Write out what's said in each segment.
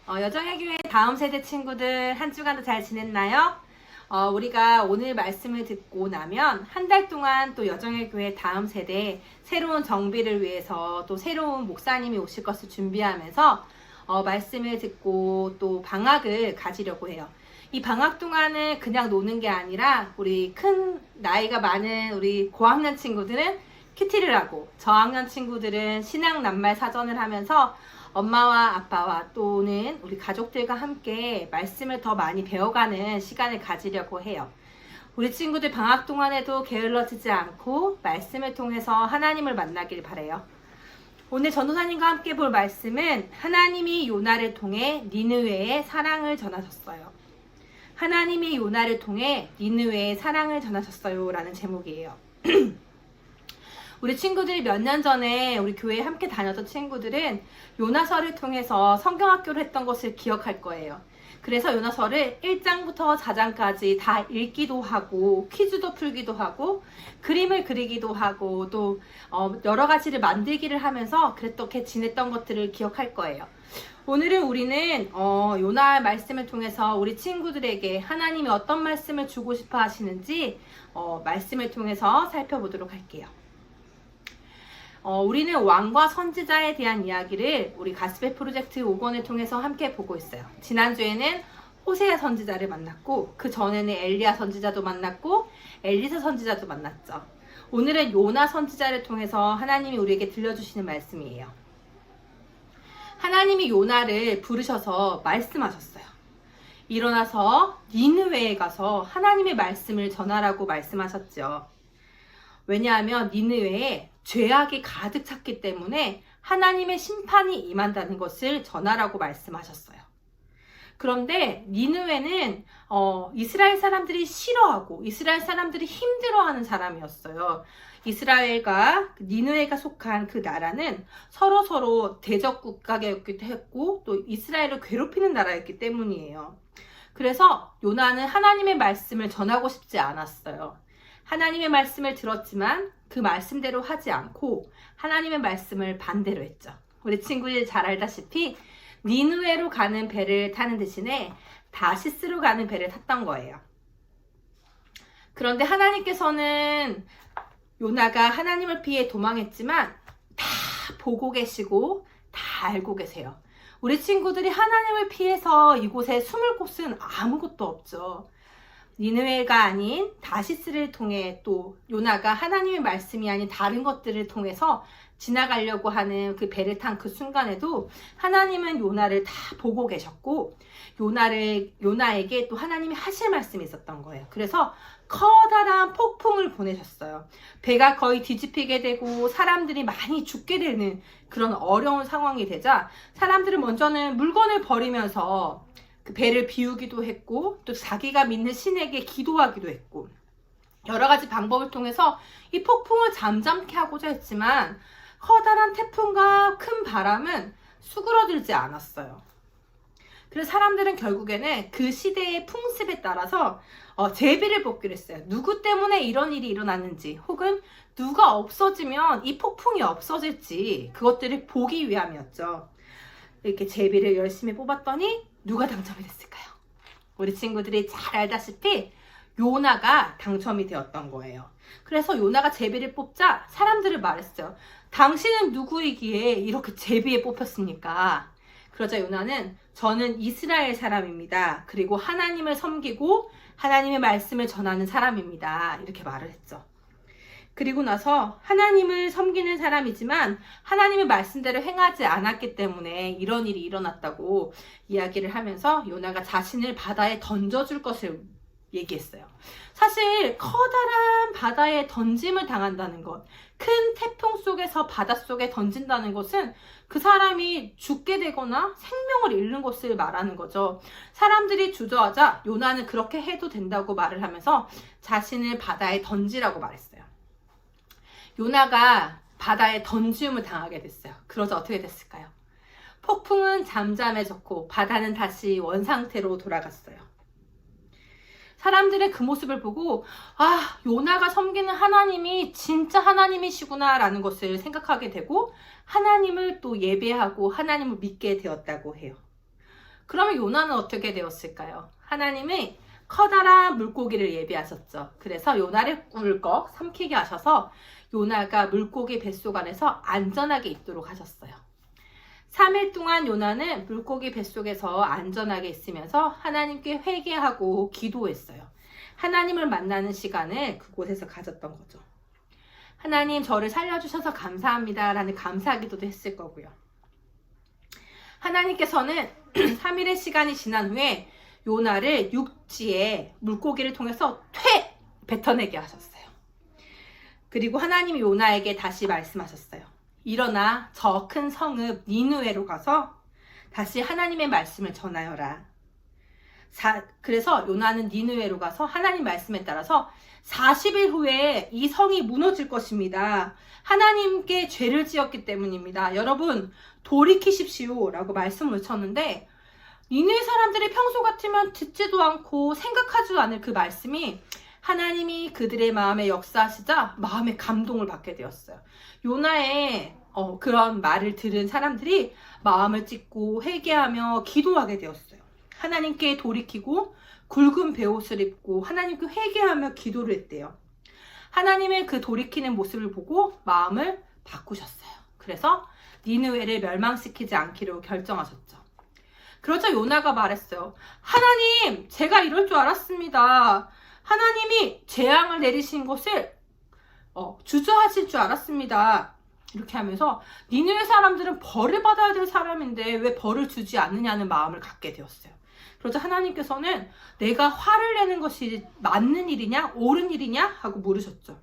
여정의 교회 다음 세대 친구들 한 주간도 잘 지냈나요? 우리가 오늘 말씀을 듣고 나면 한 달 동안 또 여정의 교회 다음 세대 새로운 정비를 위해서 또 새로운 목사님이 오실 것을 준비하면서 말씀을 듣고 또 방학을 가지려고 해요. 이 방학 동안은 그냥 노는 게 아니라 우리 큰 나이가 많은 우리 고학년 친구들은 키티를 하고 저학년 친구들은 신앙 낱말 사전을 하면서 엄마와 아빠와 또는 우리 가족들과 함께 말씀을 더 많이 배워가는 시간을 가지려고 해요. 우리 친구들 방학 동안에도 게을러지지 않고 말씀을 통해서 하나님을 만나길 바라요. 오늘 전도사님과 함께 볼 말씀은 하나님이 요나를 통해 니느웨에 사랑을 전하셨어요. 하나님이 요나를 통해 니느웨에 사랑을 전하셨어요 라는 제목이에요. 우리 친구들이 몇 년 전에 우리 교회에 함께 다녔던 친구들은 요나서를 통해서 성경학교를 했던 것을 기억할 거예요. 그래서 요나서를 1장부터 4장까지 다 읽기도 하고 퀴즈도 풀기도 하고 그림을 그리기도 하고 또 여러 가지를 만들기를 하면서 그렇게 지냈던 것들을 기억할 거예요. 오늘은 우리는 요나 말씀을 통해서 우리 친구들에게 하나님이 어떤 말씀을 주고 싶어 하시는지 말씀을 통해서 살펴보도록 할게요. 우리는 왕과 선지자에 대한 이야기를 우리 가스펠 프로젝트 5권을 통해서 함께 보고 있어요. 지난주에는 호세아 선지자를 만났고 그 전에는 엘리야 선지자도 만났고 엘리사 선지자도 만났죠. 오늘은 요나 선지자를 통해서 하나님이 우리에게 들려주시는 말씀이에요. 하나님이 요나를 부르셔서 말씀하셨어요. 일어나서 니느웨에 가서 하나님의 말씀을 전하라고 말씀하셨죠. 왜냐하면 니느웨에 죄악이 가득 찼기 때문에 하나님의 심판이 임한다는 것을 전하라고 말씀하셨어요. 그런데 니느웨는 이스라엘 사람들이 싫어하고 이스라엘 사람들이 힘들어하는 사람이었어요. 이스라엘과 니느웨가 속한 그 나라는 서로 대적 국가였기도 했고 또 이스라엘을 괴롭히는 나라였기 때문이에요. 그래서 요나는 하나님의 말씀을 전하고 싶지 않았어요. 하나님의 말씀을 들었지만 그 말씀대로 하지 않고 하나님의 말씀을 반대로 했죠. 우리 친구들 잘 알다시피 니느웨로 가는 배를 타는 대신에 다시스로 가는 배를 탔던 거예요. 그런데 하나님께서는 요나가 하나님을 피해 도망했지만 다 보고 계시고 다 알고 계세요. 우리 친구들이 하나님을 피해서 이곳에 숨을 곳은 아무것도 없죠. 니느웨가 아닌 다시스를 통해 또 요나가 하나님의 말씀이 아닌 다른 것들을 통해서 지나가려고 하는 그 배를 탄 그 순간에도 하나님은 요나를 다 보고 계셨고 요나에게 또 하나님이 하실 말씀이 있었던 거예요. 그래서 커다란 폭풍을 보내셨어요. 배가 거의 뒤집히게 되고 사람들이 많이 죽게 되는 그런 어려운 상황이 되자 사람들은 먼저는 물건을 버리면서 그 배를 비우기도 했고 또 자기가 믿는 신에게 기도하기도 했고 여러 가지 방법을 통해서 이 폭풍을 잠잠케 하고자 했지만 커다란 태풍과 큰 바람은 수그러들지 않았어요. 그래서 사람들은 결국에는 그 시대의 풍습에 따라서 제비를 뽑기로 했어요. 누구 때문에 이런 일이 일어났는지 혹은 누가 없어지면 이 폭풍이 없어질지 그것들을 보기 위함이었죠. 이렇게 제비를 열심히 뽑았더니 누가 당첨이 됐을까요? 우리 친구들이 잘 알다시피 요나가 당첨이 되었던 거예요. 그래서 요나가 제비를 뽑자 사람들을 말했어요. 당신은 누구이기에 이렇게 제비에 뽑혔습니까? 그러자 요나는 저는 이스라엘 사람입니다. 그리고 하나님을 섬기고 하나님의 말씀을 전하는 사람입니다. 이렇게 말을 했죠. 그리고 나서 하나님을 섬기는 사람이지만 하나님의 말씀대로 행하지 않았기 때문에 이런 일이 일어났다고 이야기를 하면서 요나가 자신을 바다에 던져줄 것을 얘기했어요. 사실 커다란 바다에 던짐을 당한다는 것, 큰 태풍 속에서 바닷속에 던진다는 것은 그 사람이 죽게 되거나 생명을 잃는 것을 말하는 거죠. 사람들이 주저하자 요나는 그렇게 해도 된다고 말을 하면서 자신을 바다에 던지라고 말했어요. 요나가 바다에 던짐을 당하게 됐어요. 그러자 어떻게 됐을까요? 폭풍은 잠잠해졌고 바다는 다시 원상태로 돌아갔어요. 사람들의 그 모습을 보고 요나가 섬기는 하나님이 진짜 하나님이시구나 라는 것을 생각하게 되고 하나님을 또 예배하고 하나님을 믿게 되었다고 해요. 그러면 요나는 어떻게 되었을까요? 하나님이 커다란 물고기를 예비하셨죠. 그래서 요나를 꿀꺽 삼키게 하셔서 요나가 물고기 뱃속 안에서 안전하게 있도록 하셨어요. 3일 동안 요나는 물고기 뱃속에서 안전하게 있으면서 하나님께 회개하고 기도했어요. 하나님을 만나는 시간을 그곳에서 가졌던 거죠. 하나님, 저를 살려주셔서 감사합니다 라는 감사 기도도 했을 거고요. 하나님께서는 3일의 시간이 지난 후에 요나를 육지에 물고기를 통해서 뱉어내게 하셨어요. 그리고 하나님이 요나에게 다시 말씀하셨어요. 일어나 저 큰 성읍 니느웨로 가서 다시 하나님의 말씀을 전하여라. 그래서 요나는 니느웨로 가서 하나님 말씀에 따라서 40일 후에 이 성이 무너질 것입니다. 하나님께 죄를 지었기 때문입니다. 여러분, 돌이키십시오 라고 말씀을 외쳤는데, 니느웨 사람들이 평소 같으면 듣지도 않고 생각하지도 않을 그 말씀이 하나님이 그들의 마음에 역사하시자 마음에 감동을 받게 되었어요. 요나의 그런 말을 들은 사람들이 마음을 찢고 회개하며 기도하게 되었어요. 하나님께 돌이키고 굵은 베옷을 입고 하나님께 회개하며 기도를 했대요. 하나님의 그 돌이키는 모습을 보고 마음을 바꾸셨어요. 그래서 니느웨를 멸망시키지 않기로 결정하셨죠. 그러자 요나가 말했어요. 하나님, 제가 이럴 줄 알았습니다. 하나님이 재앙을 내리신 것을 주저하실 줄 알았습니다. 이렇게 하면서 니느웨 사람들은 벌을 받아야 될 사람인데 왜 벌을 주지 않느냐는 마음을 갖게 되었어요. 그러자 하나님께서는 내가 화를 내는 것이 맞는 일이냐 옳은 일이냐 하고 물으셨죠.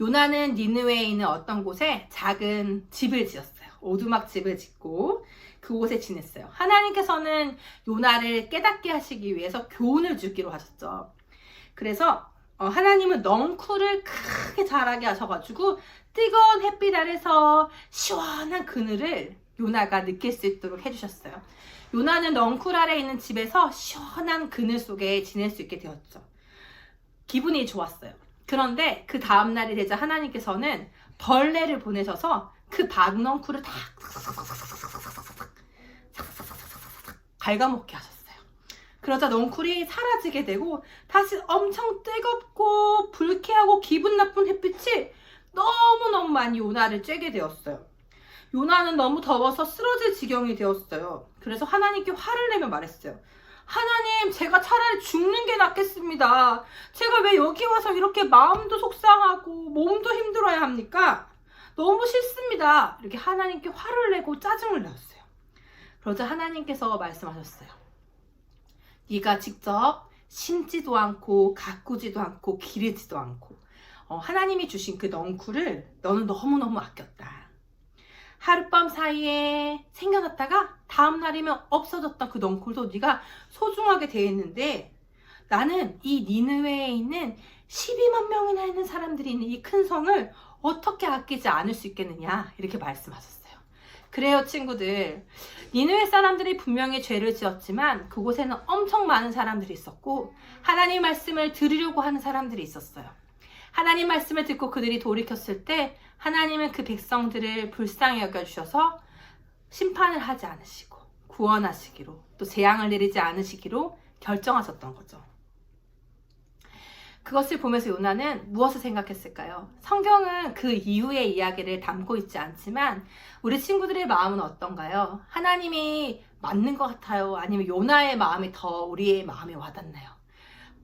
요나는 니느웨에 있는 어떤 곳에 작은 집을 지었어요. 오두막 집을 짓고 그곳에 지냈어요. 하나님께서는 요나를 깨닫게 하시기 위해서 교훈을 주기로 하셨죠. 그래서 하나님은 넝쿨을 크게 자라게 하셔가지고 뜨거운 햇빛 아래서 시원한 그늘을 요나가 느낄 수 있도록 해주셨어요. 요나는 넝쿨 아래 있는 집에서 시원한 그늘 속에 지낼 수 있게 되었죠. 기분이 좋았어요. 그런데 그 다음날이 되자 하나님께서는 벌레를 보내셔서 그 박넝쿨을 다 갉아먹게 하셨어요. 그러자 넝쿨이 사라지게 되고 다시 엄청 뜨겁고 불쾌하고 기분 나쁜 햇빛이 너무너무 많이 요나를 쬐게 되었어요. 요나는 너무 더워서 쓰러질 지경이 되었어요. 그래서 하나님께 화를 내며 말했어요. 하나님, 제가 차라리 죽는 게 낫겠습니다. 제가 왜 여기 와서 이렇게 마음도 속상하고 몸도 힘들어야 합니까? 너무 싫습니다. 이렇게 하나님께 화를 내고 짜증을 내었어요. 그러자 하나님께서 말씀하셨어요. 네가 직접 심지도 않고 가꾸지도 않고 기르지도 않고 하나님이 주신 그 넝쿨을 너는 너무너무 아꼈다. 하룻밤 사이에 생겨났다가 다음 날이면 없어졌던 그 넝쿨도 네가 소중하게 대했는데 나는 이 니느웨에 있는 12만 명이나 있는 사람들이 있는 이 큰 성을 어떻게 아끼지 않을 수 있겠느냐 이렇게 말씀하셨어요. 그래요, 친구들. 니느웨 사람들이 분명히 죄를 지었지만 그곳에는 엄청 많은 사람들이 있었고 하나님 말씀을 들으려고 하는 사람들이 있었어요. 하나님 말씀을 듣고 그들이 돌이켰을 때 하나님은 그 백성들을 불쌍히 여겨주셔서 심판을 하지 않으시고 구원하시기로 또 재앙을 내리지 않으시기로 결정하셨던 거죠. 그것을 보면서 요나는 무엇을 생각했을까요? 성경은 그 이후의 이야기를 담고 있지 않지만 우리 친구들의 마음은 어떤가요? 하나님이 맞는 것 같아요? 아니면 요나의 마음이 더 우리의 마음에 와닿나요?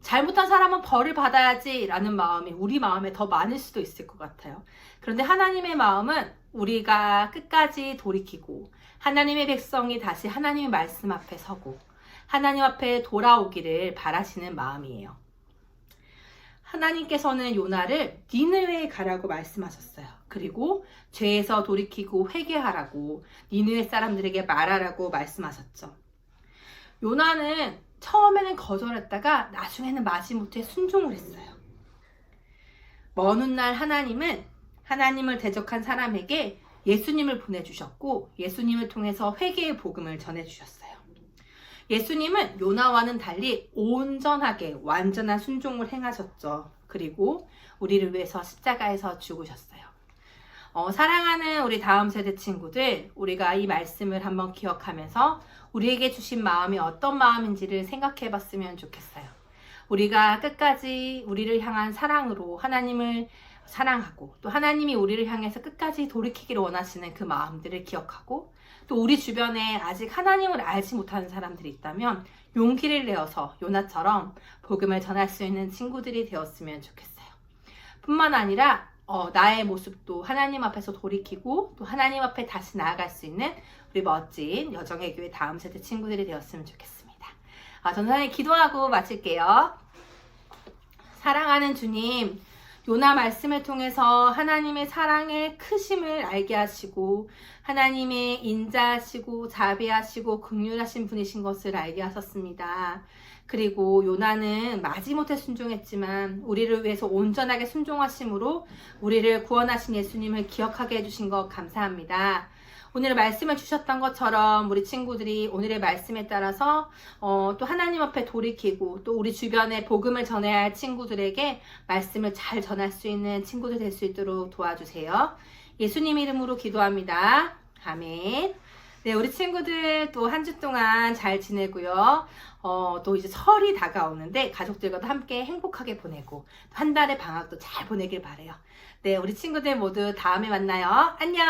잘못한 사람은 벌을 받아야지 라는 마음이 우리 마음에 더 많을 수도 있을 것 같아요. 그런데 하나님의 마음은 우리가 끝까지 돌이키고 하나님의 백성이 다시 하나님의 말씀 앞에 서고 하나님 앞에 돌아오기를 바라시는 마음이에요. 하나님께서는 요나를 니느웨에 가라고 말씀하셨어요. 그리고 죄에서 돌이키고 회개하라고 니느웨 사람들에게 말하라고 말씀하셨죠. 요나는 처음에는 거절했다가 나중에는 마지못해 순종을 했어요. 먼 훗날 하나님은 하나님을 대적한 사람에게 예수님을 보내주셨고 예수님을 통해서 회개의 복음을 전해주셨어요. 예수님은 요나와는 달리 온전하게 완전한 순종을 행하셨죠. 그리고 우리를 위해서 십자가에서 죽으셨어요. 사랑하는 우리 다음 세대 친구들, 우리가 이 말씀을 한번 기억하면서 우리에게 주신 마음이 어떤 마음인지를 생각해 봤으면 좋겠어요. 우리가 끝까지 우리를 향한 사랑으로 하나님을 사랑하고, 또 하나님이 우리를 향해서 끝까지 돌이키기를 원하시는 그 마음들을 기억하고, 또 우리 주변에 아직 하나님을 알지 못하는 사람들이 있다면 용기를 내어서 요나처럼 복음을 전할 수 있는 친구들이 되었으면 좋겠어요. 뿐만 아니라 나의 모습도 하나님 앞에서 돌이키고 또 하나님 앞에 다시 나아갈 수 있는 우리 멋진 여정의 교회 다음 세대 친구들이 되었으면 좋겠습니다. 전사님 기도하고 마칠게요. 사랑하는 주님, 요나 말씀을 통해서 하나님의 사랑의 크심을 알게 하시고 하나님의 인자하시고 자비하시고 긍휼하신 분이신 것을 알게 하셨습니다. 그리고 요나는 마지못해 순종했지만 우리를 위해서 온전하게 순종하심으로 우리를 구원하신 예수님을 기억하게 해주신 것 감사합니다. 오늘 말씀을 주셨던 것처럼 우리 친구들이 오늘의 말씀에 따라서 또 하나님 앞에 돌이키고 또 우리 주변에 복음을 전해야 할 친구들에게 말씀을 잘 전할 수 있는 친구들 될 수 있도록 도와주세요. 예수님 이름으로 기도합니다. 아멘. 네, 우리 친구들 또 한 주 동안 잘 지내고요. 또 이제 설이 다가오는데 가족들과도 함께 행복하게 보내고 한 달의 방학도 잘 보내길 바래요. 네, 우리 친구들 모두 다음에 만나요. 안녕.